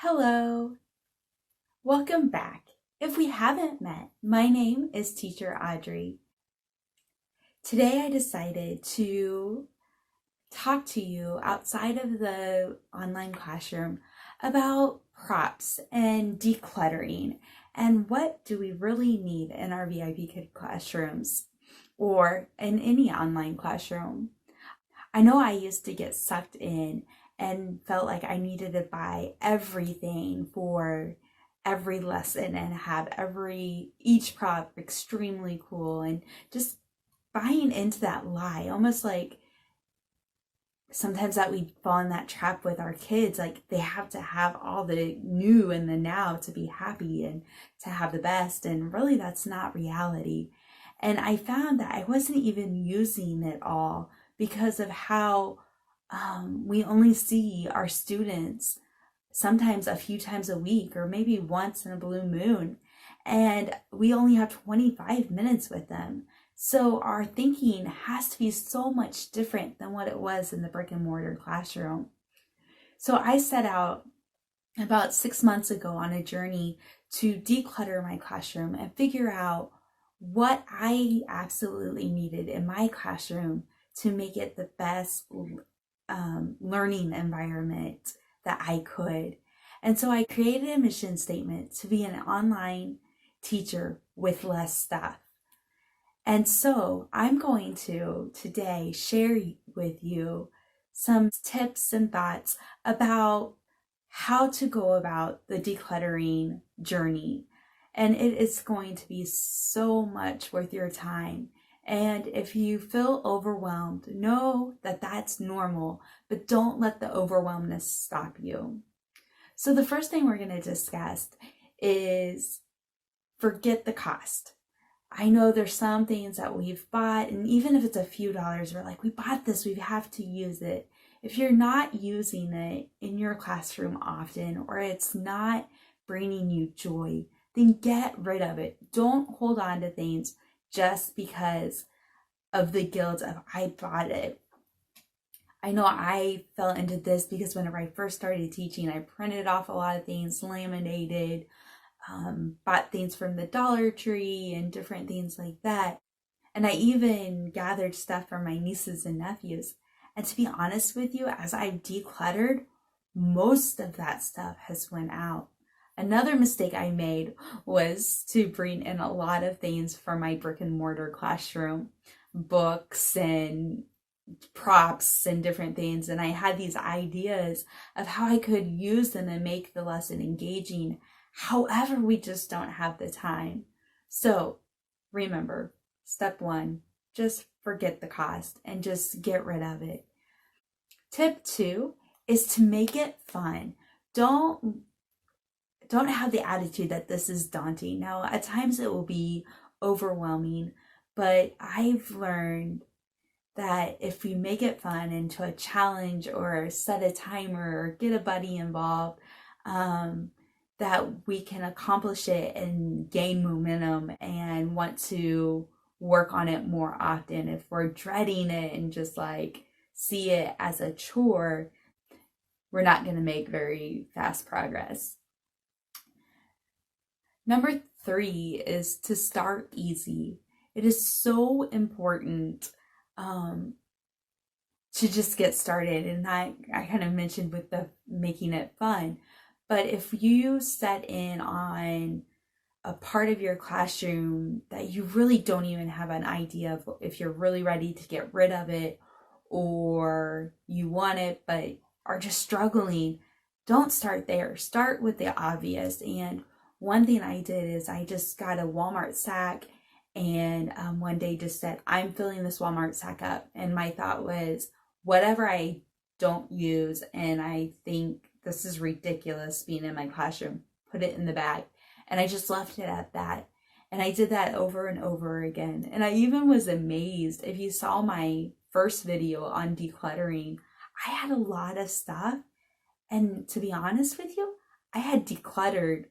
Hello, welcome back. If we haven't met, my name is Teacher Audrey. Today I decided to talk to you outside of the online classroom about props and decluttering and what do we really need in our VIPKid classrooms or in any online classroom. I know I used to get sucked in and felt like I needed to buy everything for every lesson and have each prop extremely cool and just buying into that lie, almost like sometimes that we fall in that trap with our kids, like they have to have all the new and the now to be happy and to have the best, and really that's not reality. And I found that I wasn't even using it all because of how we only see our students sometimes a few times a week or maybe once in a blue moon, and we only have 25 minutes with them. So our thinking has to be so much different than what it was in the brick and mortar classroom. So I set out about 6 months ago on a journey to declutter my classroom and figure out what I absolutely needed in my classroom to make it the best learning environment that I could. And so I created a mission statement to be an online teacher with less stuff. And so I'm going to today share with you some tips and thoughts about how to go about the decluttering journey. And it is going to be so much worth your time. And if you feel overwhelmed, know that that's normal, but don't let the overwhelmness stop you. So the first thing we're going to discuss is forget the cost. I know there's some things that we've bought, and even if it's a few dollars, we're like, we bought this, we have to use it. If you're not using it in your classroom often, or it's not bringing you joy, then get rid of it. Don't hold on to things just because of the guilt of I bought it. I know I fell into this because whenever I first started teaching, I printed off a lot of things, laminated, bought things from the Dollar Tree and different things like that. And I even gathered stuff from my nieces and nephews. And to be honest with you, as I've decluttered, most of that stuff has went out. Another mistake I made was to bring in a lot of things from my brick and mortar classroom, books and props and different things. And I had these ideas of how I could use them and make the lesson engaging. However, we just don't have the time. So remember, step one, just forget the cost and just get rid of it. Tip two is to make it fun. Don't have the attitude that this is daunting. Now, at times it will be overwhelming, but I've learned that if we make it fun into a challenge or set a timer or get a buddy involved, that we can accomplish it and gain momentum and want to work on it more often. If we're dreading it and just like see it as a chore, we're not going to make very fast progress. Number three is to start easy. It is so important to just get started. And I kind of mentioned with the making it fun. But if you set in on a part of your classroom that you really don't even have an idea of if you're really ready to get rid of it or you want it but are just struggling, don't start there. Start with the obvious. And one thing I did is I just got a Walmart sack and one day just said, I'm filling this Walmart sack up. And my thought was, whatever I don't use and I think this is ridiculous being in my classroom, put it in the bag. And I just left it at that. And I did that over and over again. And I even was amazed. If you saw my first video on decluttering, I had a lot of stuff. And to be honest with you, I had decluttered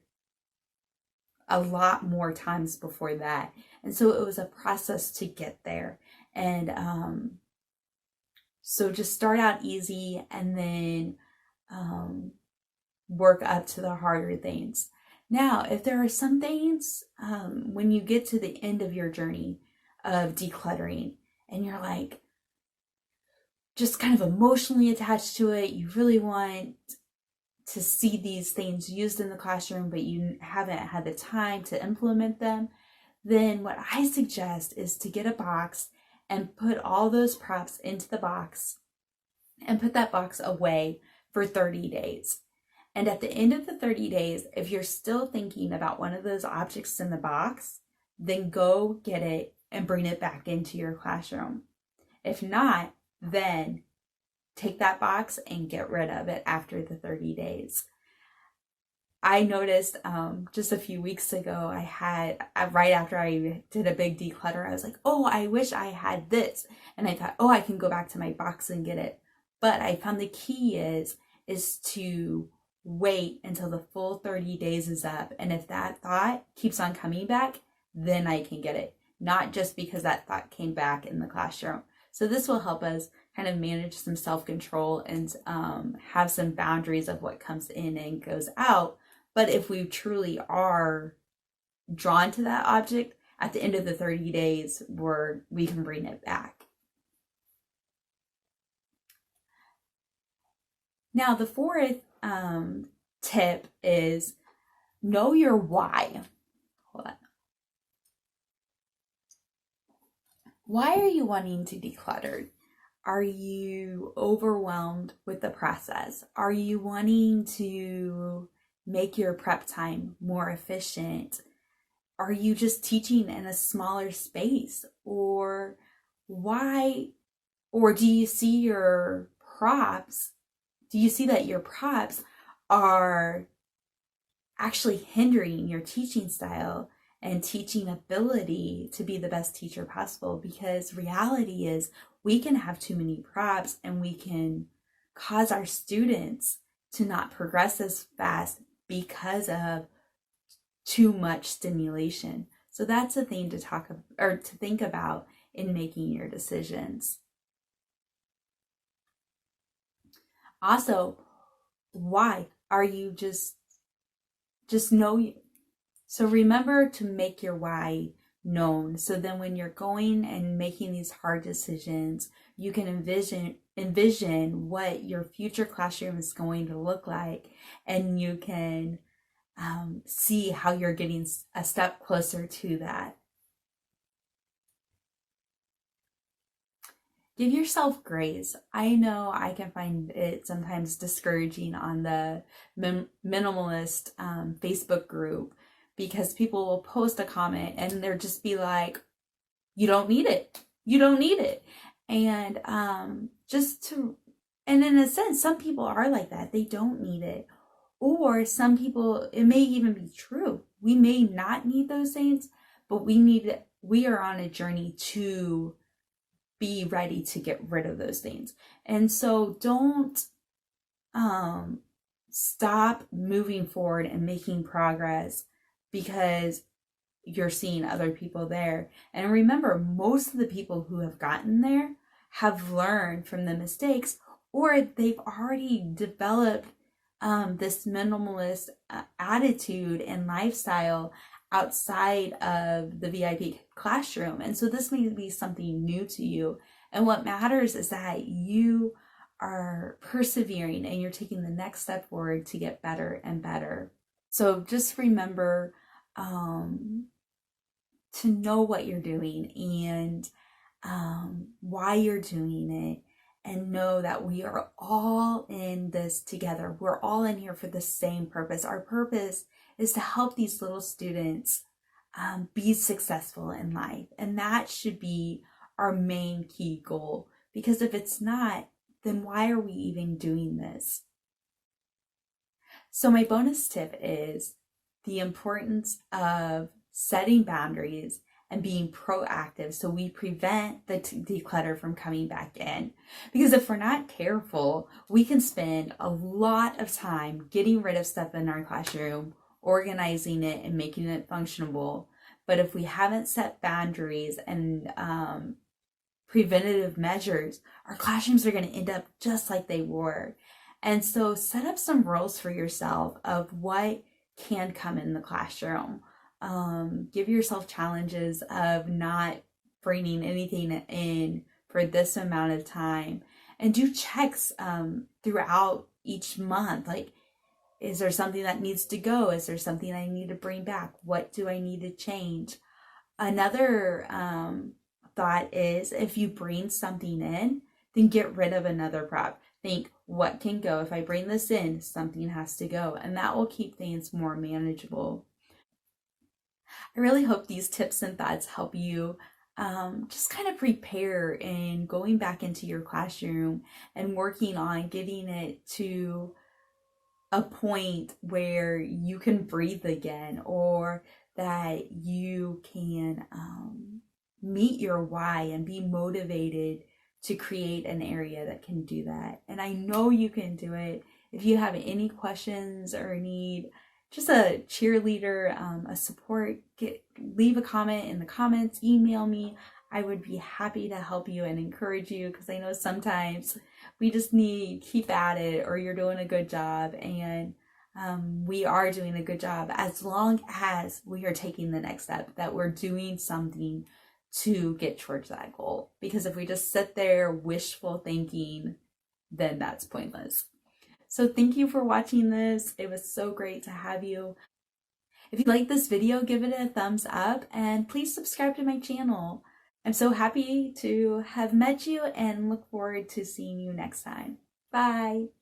a lot more times before that. And so it was a process to get there. And so just start out easy and then work up to the harder things. Now, if there are some things when you get to the end of your journey of decluttering and you're like just kind of emotionally attached to it, you really want to see these things used in the classroom, but you haven't had the time to implement them, then what I suggest is to get a box and put all those props into the box and put that box away for 30 days. And at the end of the 30 days, if you're still thinking about one of those objects in the box, then go get it and bring it back into your classroom. If not, then take that box and get rid of it after the 30 days. I noticed just a few weeks ago, right after I did a big declutter, I was like, oh, I wish I had this. And I thought, oh, I can go back to my box and get it. But I found the key is to wait until the full 30 days is up. And if that thought keeps on coming back, then I can get it. Not just because that thought came back in the classroom. So this will help us kind of manage some self-control and have some boundaries of what comes in and goes out. But if we truly are drawn to that object, at the end of the 30 days, we can bring it back. Now, the fourth tip is know your why. Hold on. Why are you wanting to declutter? Are you overwhelmed with the process? Are you wanting to make your prep time more efficient? Are you just teaching in a smaller space? Or do you see your props? Do you see that your props are actually hindering your teaching style and teaching ability to be the best teacher possible? Because reality is we can have too many props and we can cause our students to not progress as fast because of too much stimulation. So that's a thing to think about in making your decisions. Also, why are you just know you? So remember to make your why known. So then when you're going and making these hard decisions, you can envision what your future classroom is going to look like, and you can see how you're getting a step closer to that. Give yourself grace. I know I can find it sometimes discouraging on the minimalist Facebook group, because people will post a comment and they'll just be like, you don't need it. You don't need it. And and in a sense, some people are like that. They don't need it. Or some people, it may even be true. We may not need those things, but we are on a journey to be ready to get rid of those things. And so don't stop moving forward and making progress because you're seeing other people there. And remember, most of the people who have gotten there have learned from the mistakes, or they've already developed this minimalist attitude and lifestyle outside of the VIP classroom. And so this may be something new to you. And what matters is that you are persevering and you're taking the next step forward to get better and better. So just remember to know what you're doing and why you're doing it, and know that we are all in this together. We're all in here for the same purpose. Our purpose is to help these little students be successful in life. And that should be our main key goal. Because if it's not, then why are we even doing this? So my bonus tip is the importance of setting boundaries and being proactive so we prevent the declutter from coming back in. Because if we're not careful, we can spend a lot of time getting rid of stuff in our classroom, organizing it and making it functionable. But if we haven't set boundaries and preventative measures, our classrooms are going to end up just like they were. And so set up some rules for yourself of what can come in the classroom. Give yourself challenges of not bringing anything in for this amount of time, and do checks throughout each month. Like, is there something that needs to go? Is there something I need to bring back? What do I need to change? Another thought is, if you bring something in, then get rid of another prop. Think, what can go? If I bring this in, something has to go. And that will keep things more manageable. I really hope these tips and thoughts help you just kind of prepare in going back into your classroom and working on getting it to a point where you can breathe again, or that you can meet your why and be motivated to create an area that can do that. And I know you can do it. If you have any questions or need just a cheerleader, a support, leave a comment in the comments, email me. I would be happy to help you and encourage you, because I know sometimes we just need keep at it, or you're doing a good job. And we are doing a good job as long as we are taking the next step, that we're doing something to get towards that goal. Because if we just sit there wishful thinking, then that's pointless. So thank you for watching this. It was so great to have you. If you like this video, give it a thumbs up and please subscribe to my channel. I'm so happy to have met you and look forward to seeing you next time. Bye.